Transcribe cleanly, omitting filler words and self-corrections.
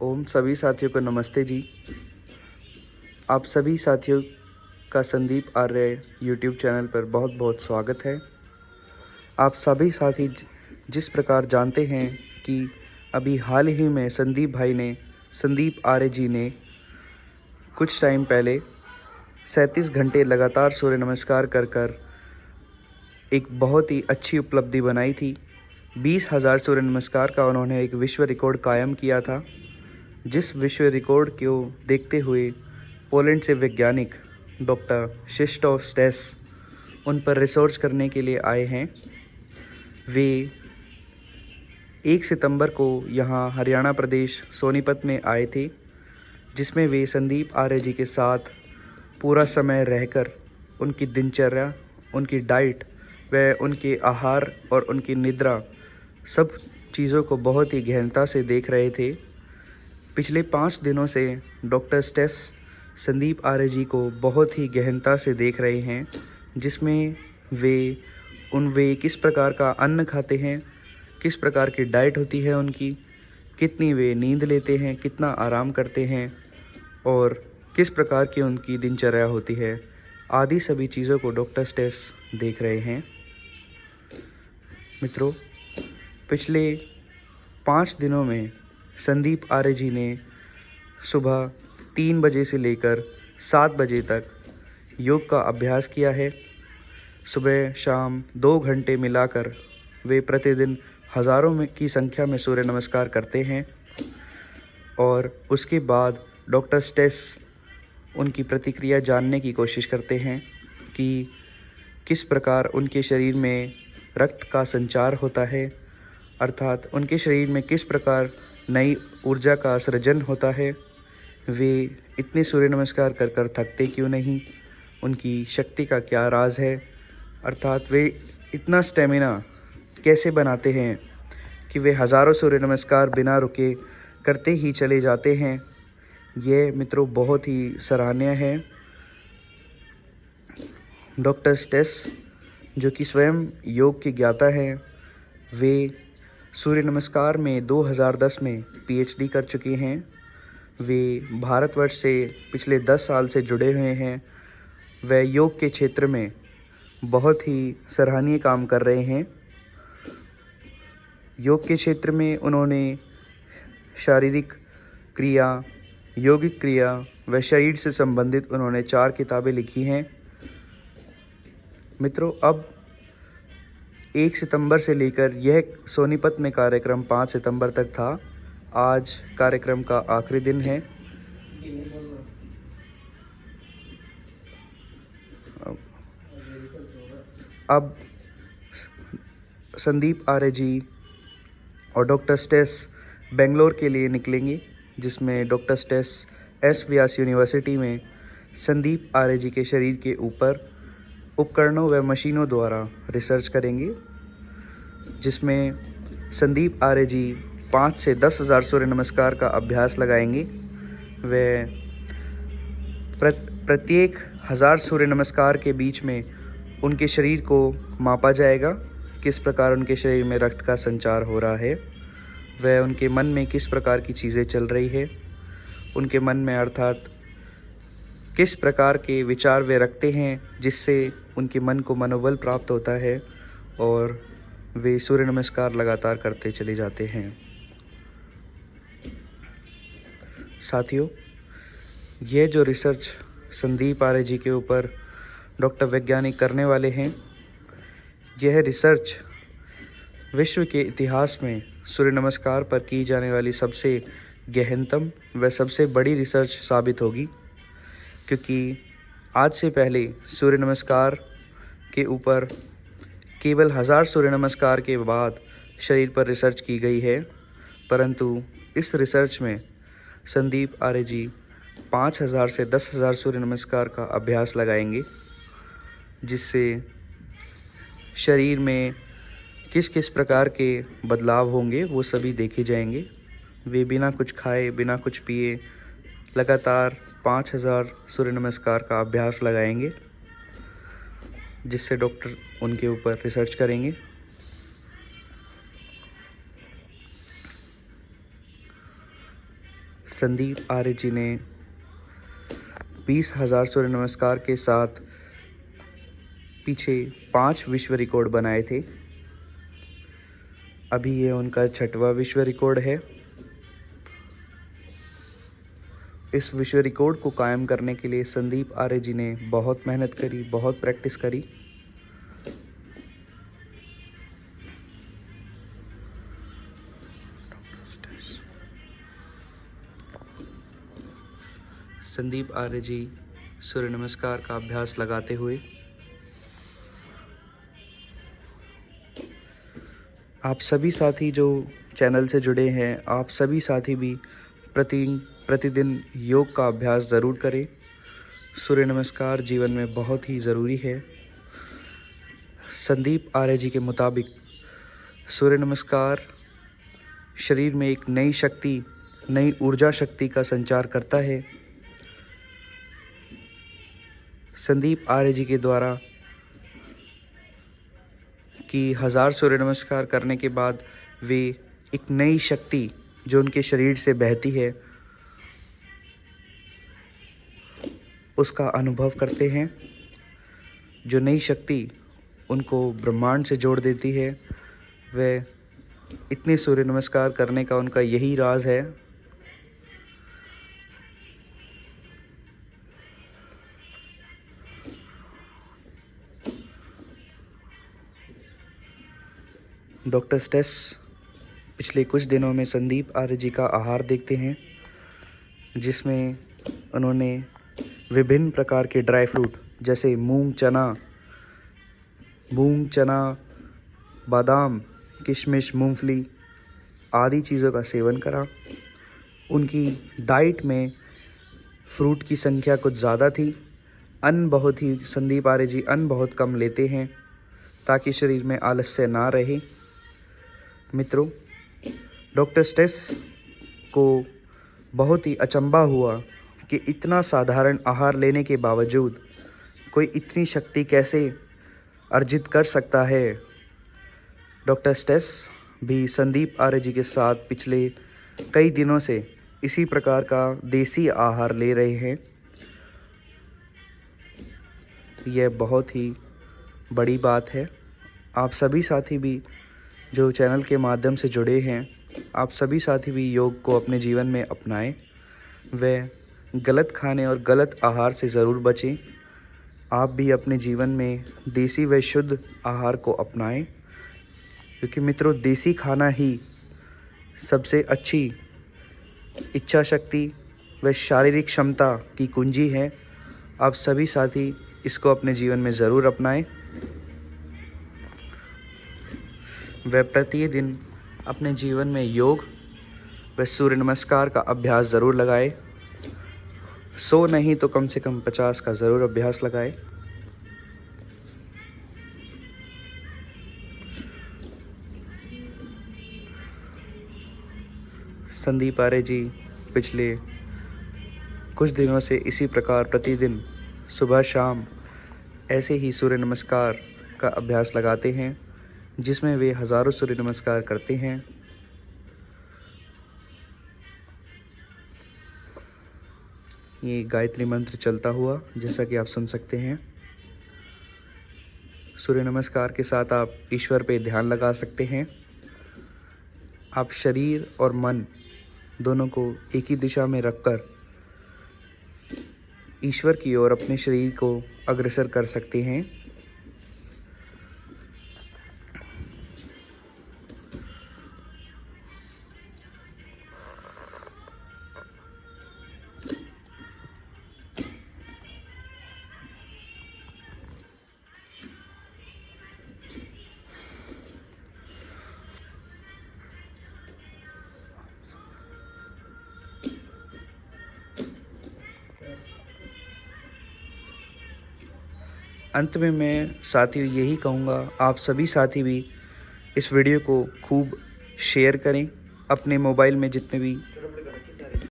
ओम सभी साथियों को नमस्ते जी। आप सभी साथियों का संदीप आर्य यूट्यूब चैनल पर बहुत बहुत स्वागत है। आप सभी साथी जिस प्रकार जानते हैं कि अभी हाल ही में संदीप आर्य जी ने कुछ टाइम पहले 37 घंटे लगातार सूर्य नमस्कार कर एक बहुत ही अच्छी उपलब्धि बनाई थी। 20,000 सूर्य नमस्कार का उन्होंने एक विश्व रिकॉर्ड कायम किया था, जिस विश्व रिकॉर्ड को देखते हुए पोलैंड से वैज्ञानिक डॉक्टर क्शिस्टोफ स्टेस उन पर रिसर्च करने के लिए आए हैं। वे 1 सितंबर को यहाँ हरियाणा प्रदेश सोनीपत में आए थे, जिसमें वे संदीप आर्य जी के साथ पूरा समय रहकर उनकी दिनचर्या, उनकी डाइट व उनके आहार और उनकी निद्रा सब चीज़ों को बहुत ही गहनता से देख रहे थे। पिछले 5 दिनों से डॉक्टर स्टेस संदीप आर्य जी को बहुत ही गहनता से देख रहे हैं, जिसमें वे किस प्रकार का अन्न खाते हैं, किस प्रकार की डाइट होती है उनकी, कितनी वे नींद लेते हैं, कितना आराम करते हैं और किस प्रकार की उनकी दिनचर्या होती है, आदि सभी चीज़ों को डॉक्टर स्टेस देख रहे हैं। मित्रों, पिछले 5 दिनों में संदीप आर्य जी ने सुबह 3 बजे से लेकर 7 बजे तक योग का अभ्यास किया है। सुबह शाम 2 घंटे मिलाकर वे प्रतिदिन हज़ारों में की संख्या में सूर्य नमस्कार करते हैं और उसके बाद डॉक्टर स्टेस उनकी प्रतिक्रिया जानने की कोशिश करते हैं कि किस प्रकार उनके शरीर में रक्त का संचार होता है, अर्थात उनके शरीर में किस प्रकार नई ऊर्जा का सृजन होता है, वे इतने सूर्य नमस्कार कर थकते क्यों नहीं, उनकी शक्ति का क्या राज है, अर्थात वे इतना स्टेमिना कैसे बनाते हैं कि वे हज़ारों सूर्य नमस्कार बिना रुके करते ही चले जाते हैं। ये मित्रों बहुत ही सराहनीय है। डॉक्टर स्टेस, जो कि स्वयं योग के ज्ञाता हैं, वे सूर्य नमस्कार में 2010 में पीएचडी कर चुके हैं। वे भारतवर्ष से पिछले 10 साल से जुड़े हुए हैं। वे योग के क्षेत्र में बहुत ही सराहनीय काम कर रहे हैं। योग के क्षेत्र में उन्होंने शारीरिक क्रिया, यौगिक क्रिया व शरीर से संबंधित उन्होंने 4 किताबें लिखी हैं। मित्रों, अब 1 सितंबर से लेकर यह सोनीपत में कार्यक्रम 5 सितंबर तक था। आज कार्यक्रम का आखिरी दिन है। अब संदीप आर्य जी और डॉक्टर स्टेस बेंगलोर के लिए निकलेंगे, जिसमें डॉक्टर स्टेस एस व्यास यूनिवर्सिटी में संदीप आर्य जी के शरीर के ऊपर उपकरणों व मशीनों द्वारा रिसर्च करेंगे, जिसमें संदीप आर्य जी 5 से 10,000 सूर्य नमस्कार का अभ्यास लगाएंगे। व प्रत्येक 1000 सूर्य नमस्कार के बीच में उनके शरीर को मापा जाएगा, किस प्रकार उनके शरीर में रक्त का संचार हो रहा है, वह उनके मन में किस प्रकार की चीज़ें चल रही है, उनके मन में अर्थात किस प्रकार के विचार वे रखते हैं, जिससे उनके मन को मनोबल प्राप्त होता है और वे सूर्य नमस्कार लगातार करते चले जाते हैं। साथियों, यह जो रिसर्च संदीप आर्य जी के ऊपर डॉक्टर वैज्ञानिक करने वाले हैं, यह रिसर्च विश्व के इतिहास में सूर्य नमस्कार पर की जाने वाली सबसे गहनतम व सबसे बड़ी रिसर्च साबित होगी, क्योंकि आज से पहले सूर्य नमस्कार के ऊपर केवल 1000 सूर्य नमस्कार के बाद शरीर पर रिसर्च की गई है, परंतु इस रिसर्च में संदीप आर्य जी 5000 से 10,000 सूर्य नमस्कार का अभ्यास लगाएंगे, जिससे शरीर में किस किस प्रकार के बदलाव होंगे वो सभी देखे जाएंगे। वे बिना कुछ खाए, बिना कुछ पिए लगातार 5000 सूर्य नमस्कार का अभ्यास लगाएंगे, जिससे डॉक्टर उनके ऊपर रिसर्च करेंगे। संदीप आर्य जी ने 20,000 सूर्य नमस्कार के साथ पीछे 5 विश्व रिकॉर्ड बनाए थे। अभी ये उनका 6वां विश्व रिकॉर्ड है। इस विश्व रिकॉर्ड को कायम करने के लिए संदीप आर्य जी ने बहुत मेहनत करी, बहुत प्रैक्टिस करी। संदीप आर्य जी सूर्य नमस्कार का अभ्यास लगाते हुए आप सभी साथी जो चैनल से जुड़े हैं, आप सभी साथी भी प्रतिदिन योग का अभ्यास ज़रूर करें। सूर्य नमस्कार जीवन में बहुत ही ज़रूरी है। संदीप आर्य जी के मुताबिक सूर्य नमस्कार शरीर में एक नई शक्ति, नई ऊर्जा शक्ति का संचार करता है। संदीप आर्य जी के द्वारा कि 1000 सूर्य नमस्कार करने के बाद वे एक नई शक्ति जो उनके शरीर से बहती है उसका अनुभव करते हैं। जो नई शक्ति उनको ब्रह्मांड से जोड़ देती है, वह इतने सूर्य नमस्कार करने का उनका यही राज है। डॉक्टर स्टेस पिछले कुछ दिनों में संदीप आर्य जी का आहार देखते हैं, जिसमें उन्होंने विभिन्न प्रकार के ड्राई फ्रूट जैसे मूंग, चना, बादाम, किशमिश, मूंगफली आदि चीज़ों का सेवन करा। उनकी डाइट में फ्रूट की संख्या कुछ ज़्यादा थी। संदीप आर्य जी अन्न बहुत कम लेते हैं ताकि शरीर में आलस्य ना रहे। मित्रों, डॉक्टर स्टेस को बहुत ही अचंभा हुआ कि इतना साधारण आहार लेने के बावजूद कोई इतनी शक्ति कैसे अर्जित कर सकता है। डॉक्टर स्टेस भी संदीप आर्य जी के साथ पिछले कई दिनों से इसी प्रकार का देसी आहार ले रहे हैं। यह बहुत ही बड़ी बात है। आप सभी साथी भी जो चैनल के माध्यम से जुड़े हैं, आप सभी साथी भी योग को अपने जीवन में अपनाएं। वह गलत खाने और गलत आहार से ज़रूर बचें। आप भी अपने जीवन में देसी व शुद्ध आहार को अपनाएं, क्योंकि मित्रों देसी खाना ही सबसे अच्छी इच्छा शक्ति व शारीरिक क्षमता की कुंजी है। आप सभी साथी इसको अपने जीवन में ज़रूर अपनाएं। वह प्रतिदिन अपने जीवन में योग व सूर्य नमस्कार का अभ्यास ज़रूर लगाए। 100 नहीं तो कम से कम 50 का ज़रूर अभ्यास लगाए। संदीप आर्य जी पिछले कुछ दिनों से इसी प्रकार प्रतिदिन सुबह शाम ऐसे ही सूर्य नमस्कार का अभ्यास लगाते हैं, जिसमें वे हज़ारों सूर्य नमस्कार करते हैं। ये गायत्री मंत्र चलता हुआ जैसा कि आप सुन सकते हैं। सूर्य नमस्कार के साथ आप ईश्वर पे ध्यान लगा सकते हैं। आप शरीर और मन दोनों को एक ही दिशा में रखकर ईश्वर की ओर अपने शरीर को अग्रसर कर सकते हैं। अंत में मैं साथियों यही कहूँगा, आप सभी साथी भी इस वीडियो को खूब शेयर करें। अपने मोबाइल में जितने भी